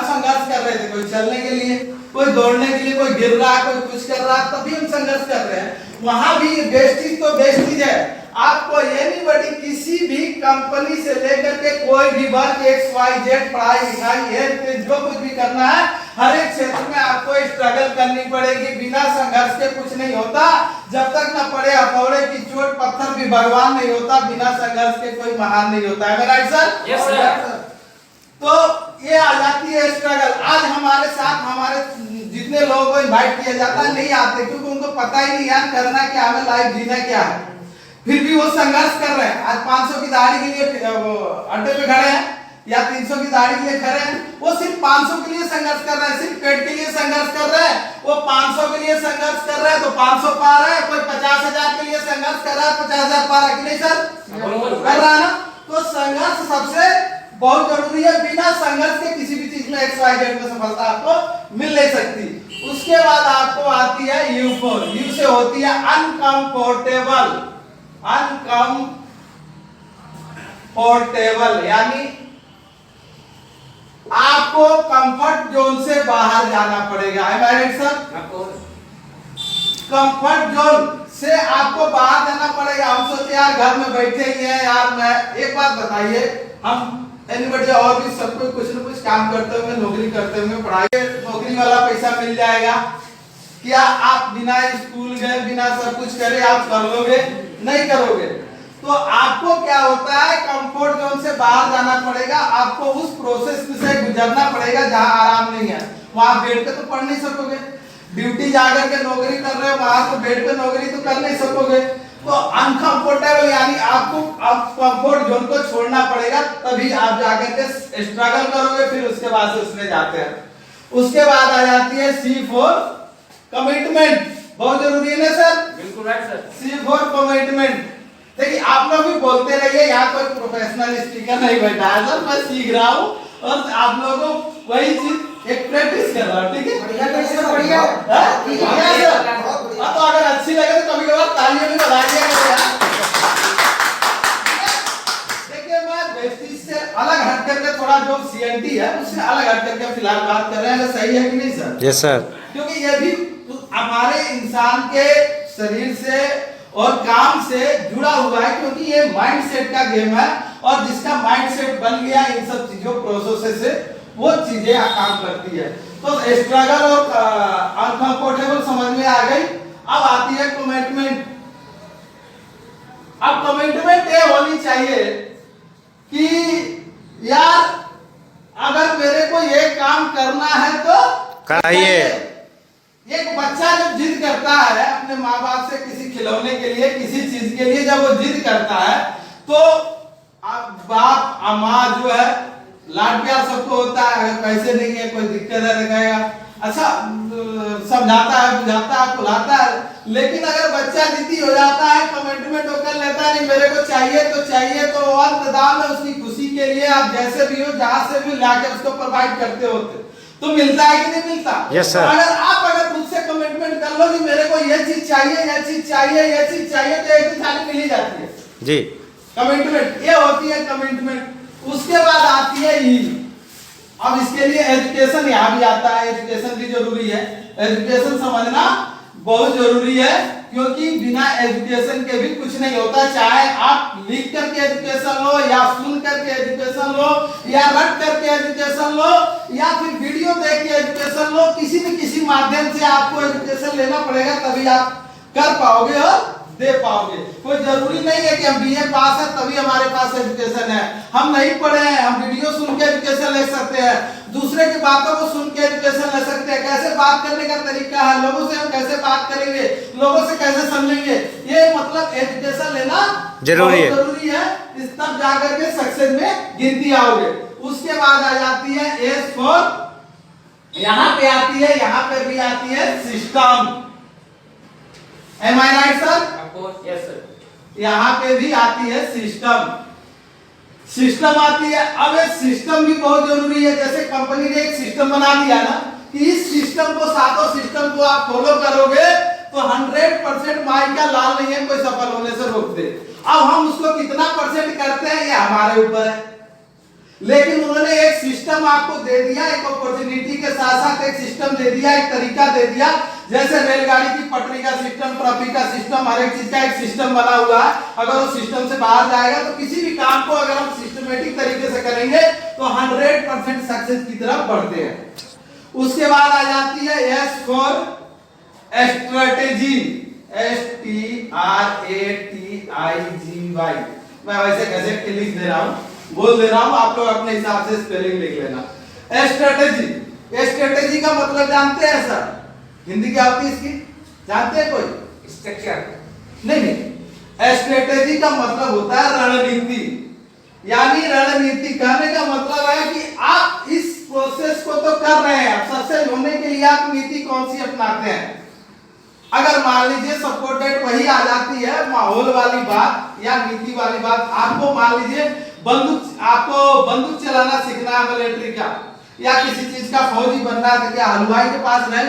संघर्ष कर रहे थे, कोई चलने के लिए, कोई दौड़ने के लिए, कोई गिर रहा है, कोई कुछ कर रहा है, तभी हम संघर्ष कर रहे हैं। वहां भी वेस्टेज तो वेस्टेज है। आपको एनीबॉडी किसी भी कंपनी से लेकर के कोई भी वर्क XYZ पढ़ाई लिखाई है जो कुछ भी करना है, हर एक क्षेत्र में आपको स्ट्रगल करनी पड़ेगी। बिना संघर्ष के कुछ नहीं होता। जब तक न पड़े हथौड़े की चोट पत्थर भी भगवान नहीं होता। बिना संघर्ष के कोई महान नहीं होता है। Right sir? Yes sir. तो ये आ जाती है स्ट्रगल। आज हमारे साथ हमारे जितने लोगों को इनवाइट किया जाता है नहीं आते, क्योंकि उनको पता ही नहीं यार करना क्या है, लाइफ जीना क्या है। फिर भी वो संघर्ष कर रहे हैं। आज 500 की दाढ़ी के लिए अड्डे पे खड़े हैं या 300 की दाढ़ी के लिए खड़े हैं। वो सिर्फ 500 के लिए संघर्ष कर रहे हैं, सिर्फ पेट के लिए संघर्ष कर रहे हैं। वो 500 के लिए संघर्ष कर रहे हैं तो 500 पा रहे हैं। कोई 50,000 के लिए संघर्ष कर रहा है, 50,000 पा रहा है कि नहीं सर? कर रहा है ना? तो संघर्ष सबसे बहुत जरूरी है। बिना संघर्ष के किसी भी चीज में XYZ में सफलता आपको मिल नहीं सकती। उसके बाद आपको आती है U4। U से होती है अनकंफर्टेबल। अनकंफर्टेबल यानी आपको कंफर्ट जोन से बाहर जाना पड़ेगा। है राइट सर? कंफर्ट जोन से आपको बाहर जाना पड़ेगा। हम सोचे यार घर में बैठे ही हैं यार। मैं एक बात बताइए, हम एनीबॉडी और भी सब कोई कुछ न कुछ काम करते हुए, नौकरी करते हुए, पढ़ाई नौकरी वाला पैसा मिल जाएगा। क्या आप बिना स्कूल गए, बिना सब कुछ करे आप कर लोगे? नहीं करोगे। तो आपको क्या होता है, कंफर्ट जोन से बाहर जाना पड़ेगा। आपको उस प्रोसेस से गुजरना पड़ेगा जहां आराम नहीं है। वहां बैठ के तो पढ़ नहीं सकोगे। ड्यूटी जाकर के नौकरी कर रहे हो, वहां तो बैठ के नौकरी तो कर नहीं सकोगे। तो अनकंफर्टेबल यानी आपको आप कंफर्ट जोन को छोड़ना पड़ेगा, तभी आप जाकर के स्ट्रगल करोगे। फिर उसके बाद से उसमें जाते हैं। उसके बाद आ जाती है C4 कमिटमेंट। बहुत जरूरी है ना सर? बिल्कुल राइट सर। C4 commitment. देखिए आप लोग भी बोलते रहिए, यहाँ कोई प्रोफेशनल स्पीकर नहीं बैठा है सर, मैं सीख रहा हूँ और आप लोगों को वही चीज एक प्रैक्टिस कर रहा हूँ। ठीक है? बढ़िया तो अगर अच्छी लगे तो कभी कभार तालियां भी बजा दिया करो यार। देखिए मैं वेस्टेज से अलग हट करके थोड़ा जो CNT है उससे अलग हट करके फिलहाल बात कर रहे हैं। सही है कि नहीं सर? Yes sir. क्योंकि ये भी हमारे इंसान के शरीर से और काम से जुड़ा हुआ है, क्योंकि ये माइंडसेट का गेम है। और जिसका माइंडसेट बन गया इन सब चीजों प्रोसेस से वो चीजें काम करती है। तो स्ट्रगल और अनकंफर्टेबल समझ में आ गई। अब आती है कमिटमेंट। अब कमिटमेंट ये होनी चाहिए कि यार अगर मेरे को ये काम करना है तो कराइए। एक बच्चा जब जिद करता है अपने माँ बाप से किसी खिलौने के लिए, किसी चीज के लिए, जब वो जिद करता है तो बाप माँ जो है लाड प्यार सबको होता है। अगर पैसे नहीं है, कोई दिक्कत है लगाएगा, अच्छा समझाता है, बुझाता है, बुलाता है। लेकिन अगर बच्चा जिद्दी हो जाता है, कमिटमेंट कर लेता है नहीं मेरे को चाहिए, तो अंत दाम है उसकी खुशी के लिए आप जैसे भी हो, जहां से भी लाके उसको प्रोवाइड करते होते, तो मिलता है कि नहीं मिलता? Yes sir. अगर खुद से कमिटमेंट कर लो कि मेरे को ये चीज चाहिए, ये चीज चाहिए, ये चीज चाहिए, तो एक दिन खाली मिल ही जाती है जी। कमिटमेंट। ये होती है कमिटमेंट। उसके बाद आती है ई। अब इसके लिए एजुकेशन यहाँ भी आता है। एजुकेशन भी जरूरी है। एजुकेशन समझना बहुत जरूरी है, क्योंकि बिना एजुकेशन के भी कुछ नहीं होता। चाहे आप लिख करके एजुकेशन लो, या सुन करके एजुकेशन लो, या रट करके एजुकेशन लो, या फिर वीडियो देख के एजुकेशन लो, किसी न किसी माध्यम से आपको एजुकेशन लेना पड़ेगा, तभी आप कर पाओगे और दे पाओगे। कोई जरूरी नहीं है कि हम BA पास है तभी हमारे पास एजुकेशन है। हम नहीं पढ़े हैं, हम वीडियो सुन के एजुकेशन ले सकते हैं, दूसरे की बातों को सुन के एजुकेशन ले सकते हैं। कैसे बात करने का तरीका है, लोगों से हम कैसे बात करेंगे, लोगों से कैसे समझेंगे, ये मतलब एजुकेशन लेना जरूरी है। इस तब जाकर के सक्सेस में गिनती आओगे। उसके बाद आ जाती है S4। यहाँ पे आती है, यहाँ पे भी आती है system. Am I right sir? Yes sir. यहाँ पे भी आती है सिस्टम आती है। अब ये सिस्टम भी बहुत जरूरी है। जैसे कंपनी ने एक सिस्टम बना दिया ना कि इस सिस्टम को, सातों सिस्टम को आप फॉलो करोगे तो 100% माई का लाल नहीं है कोई सफल होने से रोक दे। अब हम उसको कितना परसेंट करते हैं ये हमारे ऊपर है। लेकिन उन्होंने एक सिस्टम आपको दे दिया, एक अपॉर्चुनिटी के साथ साथ एक सिस्टम दे दिया, एक तरीका दे दिया। जैसे रेलगाड़ी की पटरी का सिस्टम, ट्रैफिक का सिस्टम, हर एक चीज का एक सिस्टम बना हुआ है। अगर उस सिस्टम से बाहर जाएगा तो किसी भी काम को अगर हम सिस्टमेटिक तरीके से करेंगे तो 100% सक्सेस की तरफ बढ़ते हैं। उसके बाद आ जाती है एस फॉर स्ट्रेटेजी, STRATEGY। मैं वैसे कैसे लिख दे रहा हूं, बोल दे रहा हूं, आप लोग अपने हिसाब से स्पेलिंग लिख लेना। स्ट्रेटेजी, स्ट्रेटेजी का मतलब जानते हैं सर? हिंदी क्या होती है इसकी, जानते हैं कोई? स्ट्रक्चर। नहीं, स्ट्रेटेजी का मतलब होता है रणनीति। यानी रणनीति कहने का मतलब है कि आप इस प्रोसेस को तो कर रहे हैं, अब सक्सेस होने के लिए आप नीति कौन सी अपनाते हैं। अगर मान लीजिए सपोर्टेड वही आ जाती है, माहौल वाली बात या नीति वाली बात। आपको मान लीजिए आपको बंदूक चलाना सीखना है मिलिट्री का, या किसी चीज का फौजी बनना है, तो क्या हलवाई के पास रह